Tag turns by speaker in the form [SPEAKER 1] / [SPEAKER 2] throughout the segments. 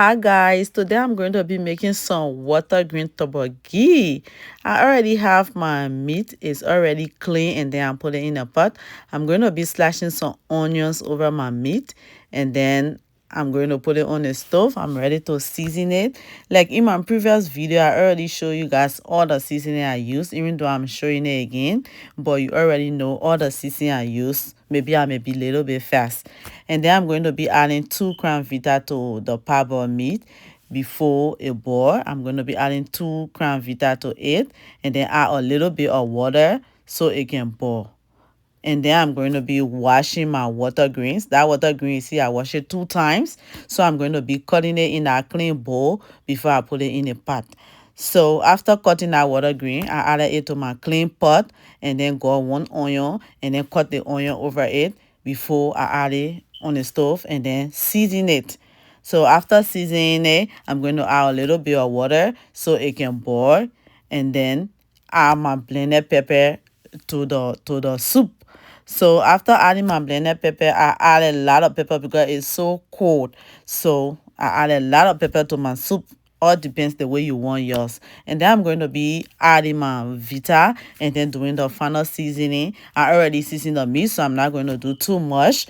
[SPEAKER 1] Hi guys, today I'm going to be making some water green torborgee. I already have my meat, it's already clean, and then I'm putting it in a pot. I'm going to be slashing some onions over my meat, and then I'm going to put it on the stove. I'm ready to season it. Like in my previous video, I already showed you guys all the seasoning I use, even though I'm showing it again, but you already know all the seasoning I use. Maybe I may be a little bit fast. And then I'm going to be adding 2 crown vita to the parboiled meat before it boil. I'm going to be adding 2 crown vita to it, and then add a little bit of water so it can boil. And then I'm going to be washing my water greens. That water greens, see, I wash it 2 times. So I'm going to be cutting it in a clean bowl before I put it in a pot. So after cutting that water green, I added it to my clean pot, and then got 1 onion, and then cut the onion over it before I add it on the stove, and then season it. So after seasoning it, I'm going to add a little bit of water so it can boil, and then add my blended pepper to the soup. So after adding my blended pepper, I add a lot of pepper because it's so cold. So I add a lot of pepper to my soup. All depends the way you want yours. And then I'm going to be adding my vita and then doing the final seasoning. I already seasoned the meat, so I'm not going to do too much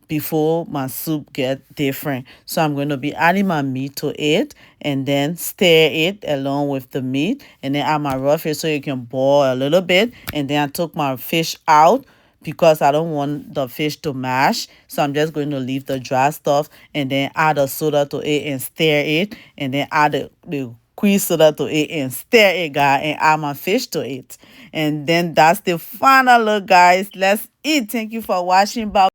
[SPEAKER 1] before my soup get different. So I'm going to be adding my meat to it and then stir it along with the meat, and then add my raw fish so it can boil a little bit. And then I took my fish out because I don't want the fish to mash, so I'm just going to leave the dry stuff and then add a soda to it and stir it, and then add the cream soda to it and stir it, guys, and add my fish to it. And then that's the final look, guys. Let's eat. Thank you for watching. Bye.